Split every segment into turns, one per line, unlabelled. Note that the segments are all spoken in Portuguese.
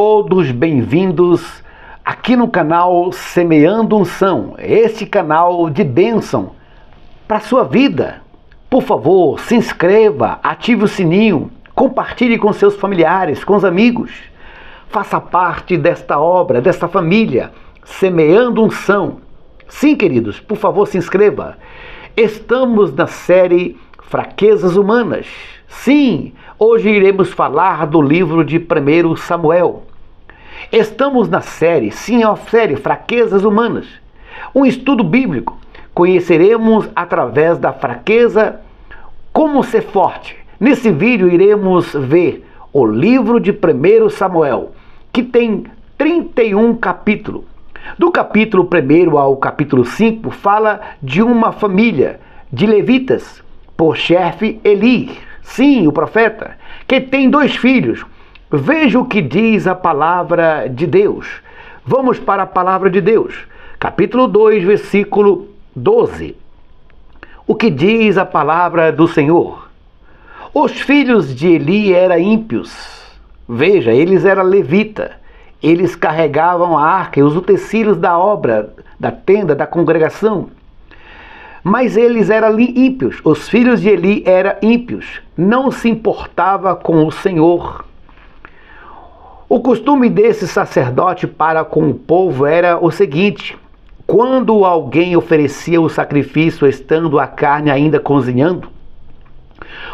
todos bem-vindos aqui no canal Semeando Unção, este canal de bênção para a sua vida. Por favor, se inscreva, ative o sininho, compartilhe com seus familiares, com os amigos. Faça parte desta obra, desta família, Semeando Unção. Sim, queridos, por favor, se inscreva. Estamos na série Fraquezas Humanas. Sim, hoje iremos falar do livro de 1 Samuel. Estamos na série, sim, a série Fraquezas Humanas. Um estudo bíblico. Conheceremos através da fraqueza como ser forte. Nesse vídeo iremos ver o livro de 1 Samuel, que tem 31 capítulos. Do capítulo 1 ao capítulo 5 fala de uma família de levitas, por chefe Eli, sim, o profeta, que tem 2 filhos. Veja o que diz a palavra de Deus. Vamos para a palavra de Deus. Capítulo 2, versículo 12. O que diz a palavra do Senhor? Os filhos de Eli eram ímpios. Veja, eles eram levita. Eles carregavam a arca e os utensílios da obra, da tenda, da congregação. Mas eles eram ímpios. Os filhos de Eli eram ímpios. Não se importava com o Senhor. O costume desse sacerdote para com o povo era o seguinte: quando alguém oferecia o sacrifício estando a carne ainda cozinhando,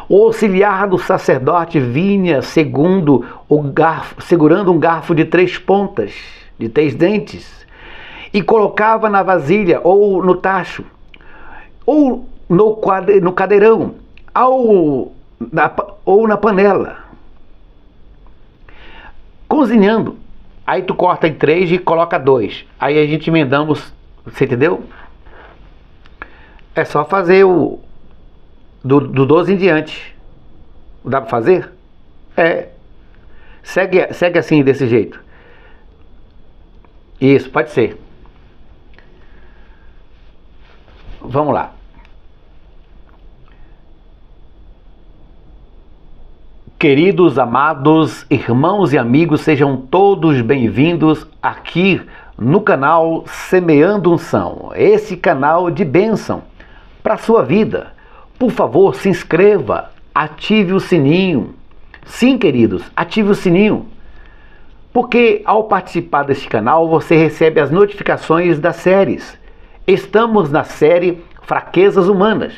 o auxiliar do sacerdote vinha segurando um garfo de 3 pontas, de 3 dentes, e colocava na vasilha ou no tacho, ou no cadeirão, ou na panela, cozinhando. Aí tu corta em 3 e coloca 2. Aí a gente emendamos, você entendeu? É só fazer do 12 em diante. Dá para fazer? Segue assim, desse jeito. Isso, pode ser. Vamos lá. Queridos, amados, irmãos e amigos, sejam todos bem-vindos aqui no canal Semeando Unção, esse canal de bênção para a sua vida. Por favor, se inscreva, ative o sininho. Sim, queridos, ative o sininho, porque ao participar deste canal você recebe as notificações das séries. Estamos na série Fraquezas Humanas,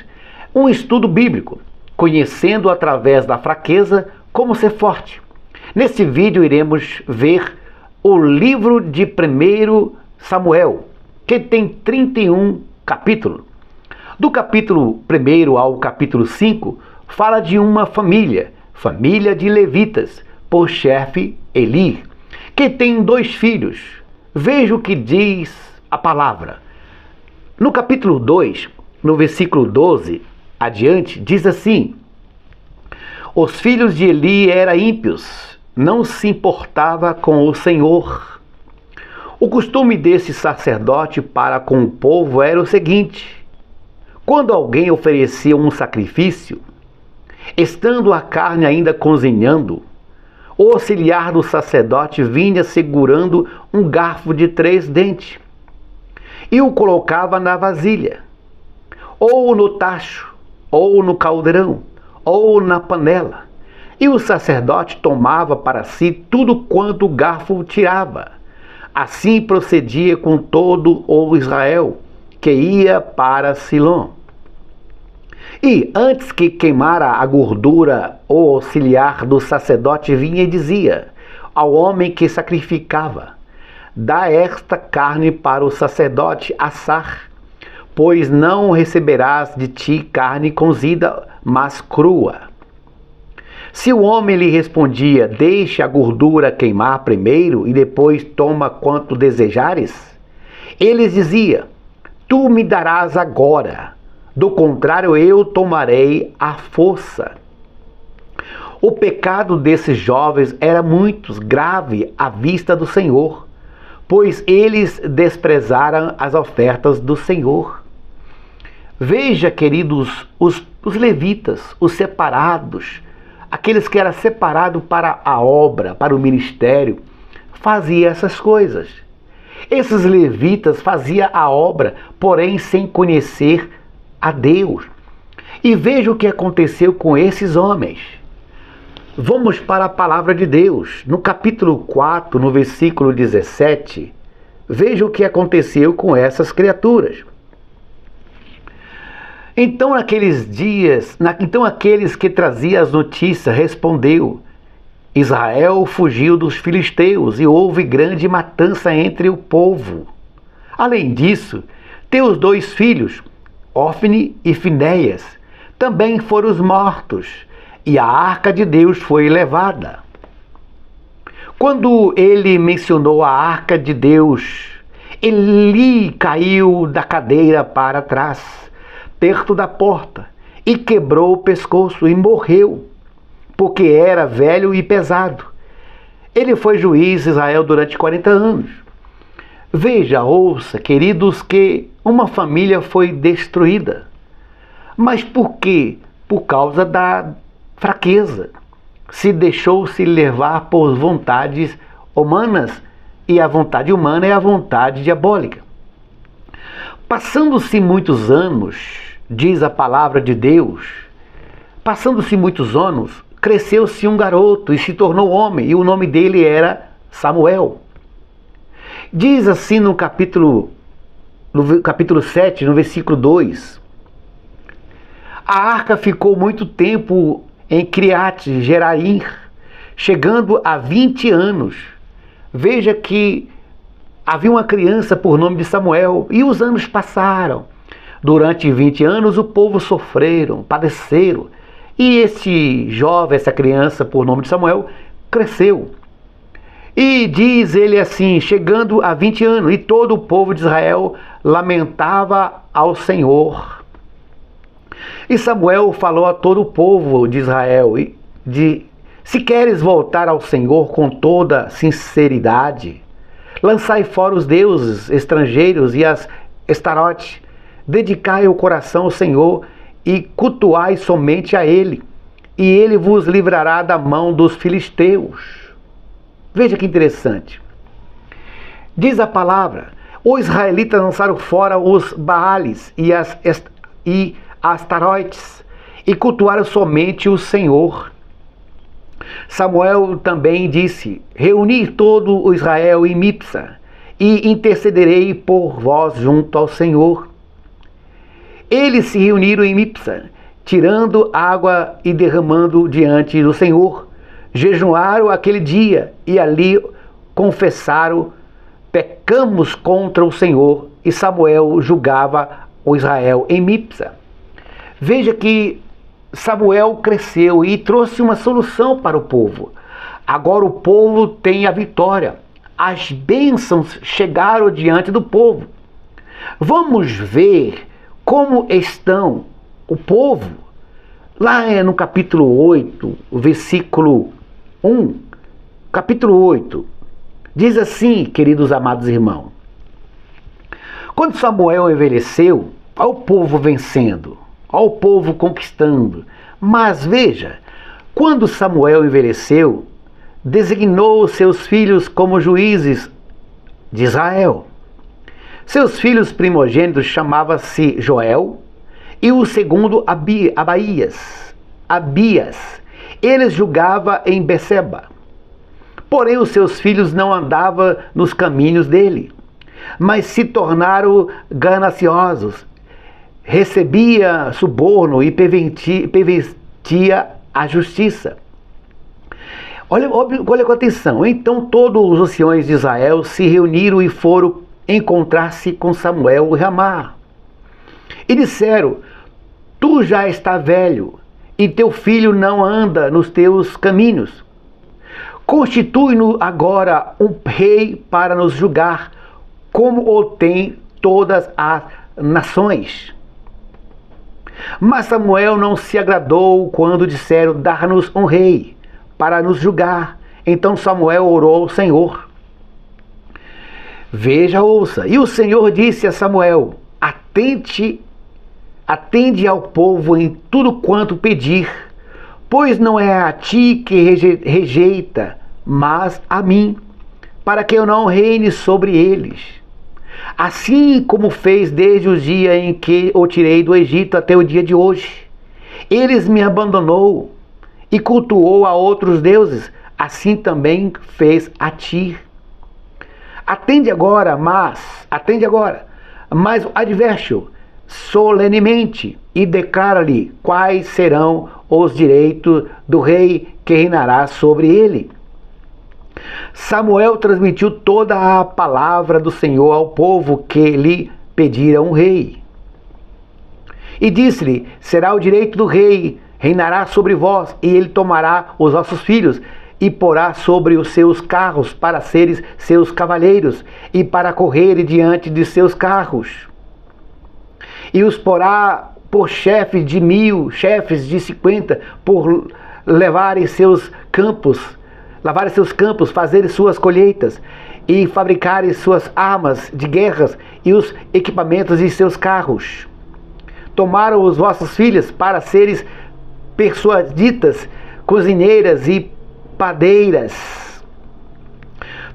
um estudo bíblico, conhecendo através da fraqueza como ser forte. Neste vídeo iremos ver o livro de 1 Samuel, que tem 31 capítulos. Do capítulo 1 ao capítulo 5, fala de uma família de levitas, por chefe Eli, que tem 2 filhos. Veja o que diz a palavra. No capítulo 2, no versículo 12 adiante, diz assim: os filhos de Eli eram ímpios, não se importava com o Senhor. O costume desse sacerdote para com o povo era o seguinte: quando alguém oferecia um sacrifício, estando a carne ainda cozinhando, o auxiliar do sacerdote vinha segurando um garfo de 3 dentes e o colocava na vasilha, ou no tacho, ou no caldeirão, ou na panela. E o sacerdote tomava para si tudo quanto o garfo tirava. Assim procedia com todo o Israel que ia para Silom. E antes que queimara a gordura, o auxiliar do sacerdote vinha e dizia ao homem que sacrificava: dá esta carne para o sacerdote assar, pois não receberás de ti carne cozida, mas crua. Se o homem lhe respondia: deixa a gordura queimar primeiro e depois toma quanto desejares, ele dizia: tu me darás agora, do contrário eu tomarei à força. O pecado desses jovens era muito grave à vista do Senhor, pois eles desprezaram as ofertas do Senhor. Veja, queridos, os levitas, os separados, aqueles que eram separados para a obra, para o ministério, fazia essas coisas. Esses levitas faziam a obra, porém sem conhecer a Deus. E veja o que aconteceu com esses homens. Vamos para a palavra de Deus. No capítulo 4, no versículo 17, veja o que aconteceu com essas criaturas. Então aqueles que traziam as notícias respondeu: Israel fugiu dos filisteus e houve grande matança entre o povo. Além disso, teus 2 filhos, Ofni e Finéias, também foram mortos, e a arca de Deus foi levada. Quando ele mencionou a arca de Deus, Eli caiu da cadeira para trás, perto da porta, e quebrou o pescoço e morreu, porque era velho e pesado. Ele foi juiz de Israel durante 40 anos. Veja, ouça, queridos, que uma família foi destruída. Mas por quê? Por causa da fraqueza. Se deixou-se levar por vontades humanas, e a vontade humana é a vontade diabólica. Passando-se muitos anos, diz a palavra de Deus, passando-se muitos anos, cresceu-se um garoto e se tornou homem, e o nome dele era Samuel. Diz assim no capítulo 7, no versículo 2: a arca ficou muito tempo em Criate Jeraim, chegando a 20 anos. Veja que havia uma criança por nome de Samuel, e os anos passaram. Durante 20 anos o povo sofreram, padeceram, e esse jovem, essa criança por nome de Samuel, cresceu. E diz ele assim, chegando a 20 anos, e todo o povo de Israel lamentava ao Senhor. E Samuel falou a todo o povo de Israel, se queres voltar ao Senhor com toda sinceridade, lançai fora os deuses estrangeiros e as estarotes, dedicai o coração ao Senhor e cultuai somente a Ele, e Ele vos livrará da mão dos filisteus. Veja que interessante. Diz a palavra: os israelitas lançaram fora os Baales e as Astarotes, e cultuaram somente o Senhor. Samuel também disse: reuni todo o Israel em Mipsa, e intercederei por vós junto ao Senhor. Eles se reuniram em Mipsa, tirando água e derramando diante do Senhor. Jejuaram aquele dia e ali confessaram: pecamos contra o Senhor. E Samuel julgava o Israel em Mipsa. Veja que Samuel cresceu e trouxe uma solução para o povo. Agora o povo tem a vitória. As bênçãos chegaram diante do povo. Vamos ver como estão o povo. Lá no capítulo 8, versículo 1, capítulo 8, diz assim, queridos amados irmãos: quando Samuel envelheceu, ao povo vencendo, ao povo conquistando. Mas veja, quando Samuel envelheceu, designou seus filhos como juízes de Israel. Seus filhos primogênitos chamavam-se Joel e o segundo Abias. Eles julgavam em Beceba. Porém os seus filhos não andavam nos caminhos dele, mas se tornaram gananciosos. Recebia suborno e pervertia a justiça. Olha com atenção. Então todos os anciões de Israel se reuniram e foram encontrar-se com Samuel em Ramá. E disseram: tu já está velho, e teu filho não anda nos teus caminhos. Constitui-nos agora um rei para nos julgar, como o tem todas as nações. Mas Samuel não se agradou quando disseram: dar-nos um rei para nos julgar. Então Samuel orou ao Senhor. Veja, ouça. E o Senhor disse a Samuel: atende ao povo em tudo quanto pedir, pois não é a ti que rejeita, mas a mim, para que eu não reine sobre eles. Assim como fez desde o dia em que o tirei do Egito até o dia de hoje. Eles me abandonou e cultuou a outros deuses, assim também fez a ti. Atende agora, mas adverte-o solenemente e declara-lhe quais serão os direitos do rei que reinará sobre ele. Samuel transmitiu toda a palavra do Senhor ao povo que lhe pedira um rei. E disse-lhe: será o direito do rei, reinará sobre vós, e ele tomará os vossos filhos, e porá sobre os seus carros para seres seus cavaleiros, e para correrem diante de seus carros. E os porá por chefes de 1000, chefes de 50, por lavarem seus campos, fazerem suas colheitas, e fabricarem suas armas de guerras e os equipamentos de seus carros. Tomaram os vossos filhos para seres persuadidas, cozinheiras e padeiras.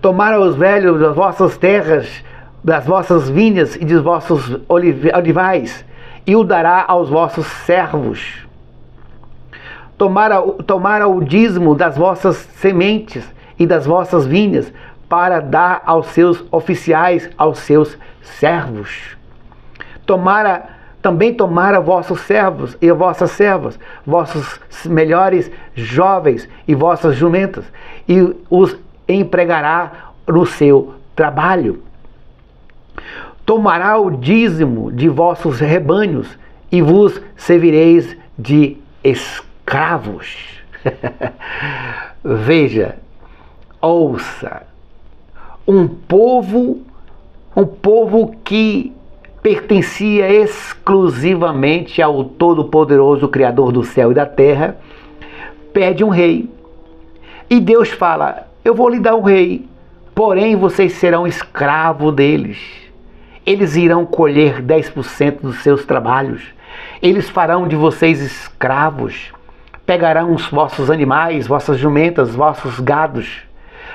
Tomaram os velhos das vossas terras, das vossas vinhas e dos vossos olivais, e o dará aos vossos servos. Tomara o dízimo das vossas sementes e das vossas vinhas, para dar aos seus oficiais, aos seus servos. Também tomara vossos servos e vossas servas, vossos melhores jovens e vossas jumentas, e os empregará no seu trabalho. Tomará o dízimo de vossos rebanhos, e vos servireis de escravos. Veja, ouça, um povo que pertencia exclusivamente ao Todo-Poderoso Criador do céu e da terra, pede um rei. E Deus fala: eu vou lhe dar um rei, porém vocês serão escravos deles. Eles irão colher 10% dos seus trabalhos. Eles farão de vocês escravos. Pegarão os vossos animais, vossas jumentas, vossos gados.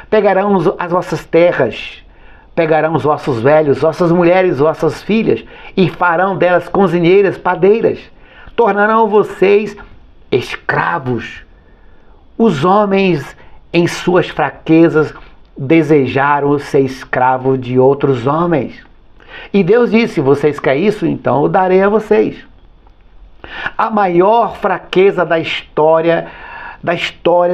Pegarão as vossas terras. Pegarão os vossos velhos, vossas mulheres, vossas filhas, e farão delas cozinheiras, padeiras. Tornarão vocês escravos. Os homens, em suas fraquezas, desejaram ser escravos de outros homens. E Deus disse: vocês querem isso? Então eu darei a vocês. A maior fraqueza da história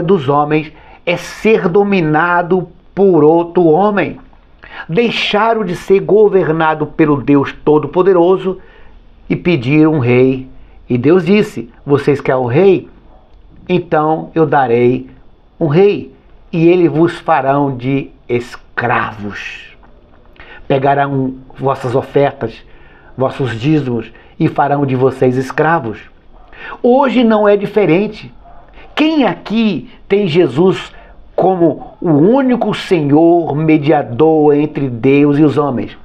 dos homens é ser dominado por outro homem. Deixaram de ser governado pelo Deus Todo-Poderoso e pediram um rei. E Deus disse: vocês querem o rei? Então eu darei um rei, e ele vos farão de escravos. Pegarão vossas ofertas, vossos dízimos, e farão de vocês escravos. Hoje não é diferente. Quem aqui tem Jesus como o único Senhor mediador entre Deus e os homens?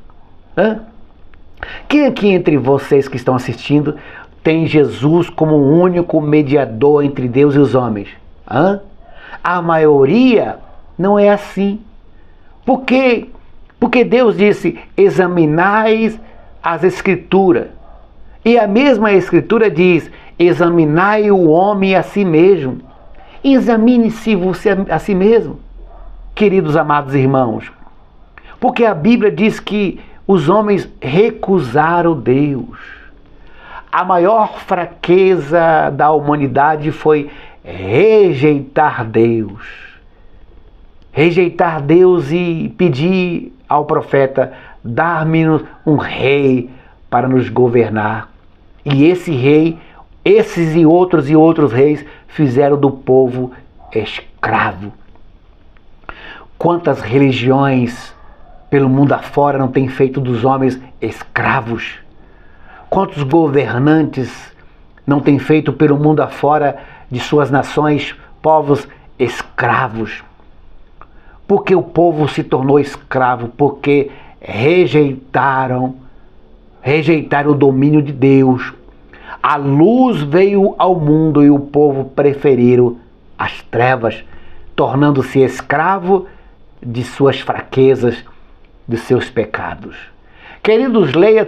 Quem aqui entre vocês que estão assistindo tem Jesus como o único mediador entre Deus e os homens? A maioria não é assim. Por quê? Porque Deus disse: examinai as Escrituras. E a mesma Escritura diz: examinai o homem a si mesmo. Examine-se você a si mesmo, queridos amados irmãos. Porque a Bíblia diz que os homens recusaram Deus. A maior fraqueza da humanidade foi rejeitar Deus. Rejeitar Deus e pedir ao profeta: dar-me um rei para nos governar. E esse rei, esses e outros reis fizeram do povo escravo. Quantas religiões pelo mundo afora não têm feito dos homens escravos? Quantos governantes não têm feito pelo mundo afora de suas nações, povos escravos? Porque o povo se tornou escravo, porque rejeitaram o domínio de Deus. A luz veio ao mundo e o povo preferiram as trevas, tornando-se escravo de suas fraquezas, de seus pecados. Queridos, leia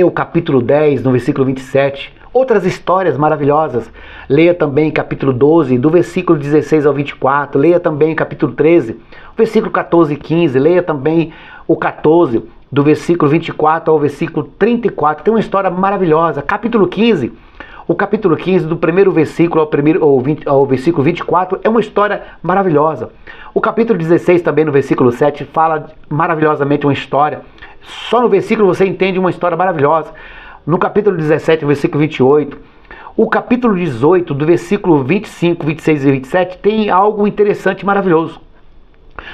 o capítulo 10, no versículo 27, outras histórias maravilhosas. Leia também capítulo 12, do versículo 16 ao 24. Leia também capítulo 13, versículo 14 e 15. Leia também o 14, do versículo 24 ao versículo 34. Tem uma história maravilhosa. Capítulo 15, o capítulo 15, do primeiro versículo ao versículo 24, é uma história maravilhosa. O capítulo 16, também no versículo 7, fala maravilhosamente uma história. Só no versículo você entende uma história maravilhosa. No capítulo 17, versículo 28, o capítulo 18, do versículo 25, 26 e 27, tem algo interessante e maravilhoso.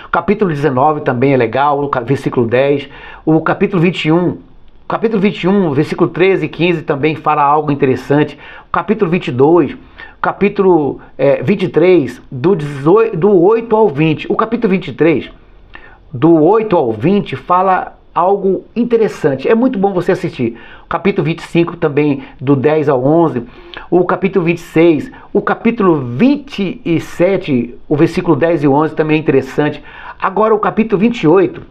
O capítulo 19 também é legal, o versículo 10, o capítulo 21, versículo 13 e 15 também fala algo interessante. O capítulo 22, capítulo 23, do 8 ao 20. O capítulo 23, do 8 ao 20, fala algo interessante. É muito bom você assistir. O capítulo 25 também, do 10 ao 11. O capítulo 26, o capítulo 27, o versículo 10 e 11 também é interessante. Agora o capítulo 28,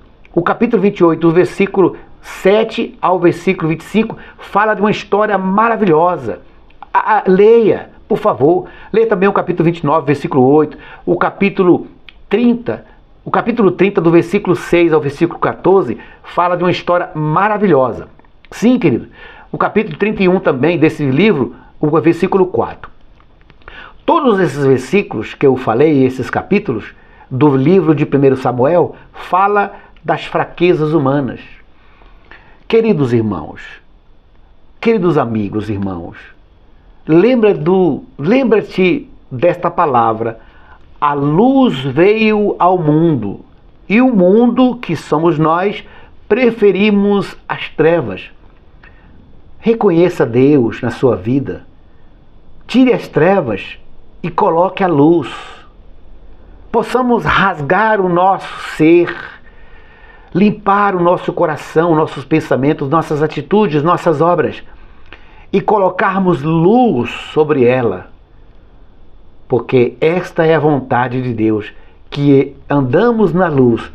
do versículo 7 ao versículo 25, fala de uma história maravilhosa. Leia, por favor. Leia também o capítulo 29, versículo 8, o capítulo 30, do versículo 6 ao versículo 14, fala de uma história maravilhosa. Sim, querido. O capítulo 31 também desse livro, o versículo 4. Todos esses versículos que eu falei, esses capítulos do livro de 1 Samuel, fala das fraquezas humanas. Queridos irmãos, queridos amigos, irmãos, lembra-te desta palavra. A luz veio ao mundo, e o mundo, que somos nós, preferimos as trevas. Reconheça Deus na sua vida. Tire as trevas e coloque a luz. Possamos rasgar o nosso ser, limpar o nosso coração, nossos pensamentos, nossas atitudes, nossas obras, e colocarmos luz sobre ela. Porque esta é a vontade de Deus, que andamos na luz,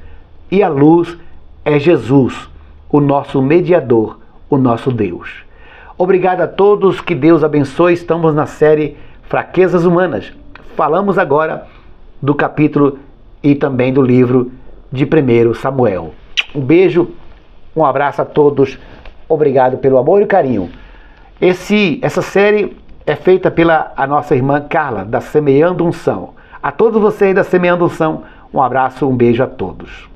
e a luz é Jesus, o nosso mediador, o nosso Deus. Obrigado a todos, que Deus abençoe. Estamos na série Fraquezas Humanas. Falamos agora do capítulo e também do livro de 1 Samuel. Um beijo, um abraço a todos. Obrigado pelo amor e carinho. Essa série é feita pela nossa irmã Carla, da Semeando Unção. A todos vocês da Semeando Unção, um abraço, um beijo a todos.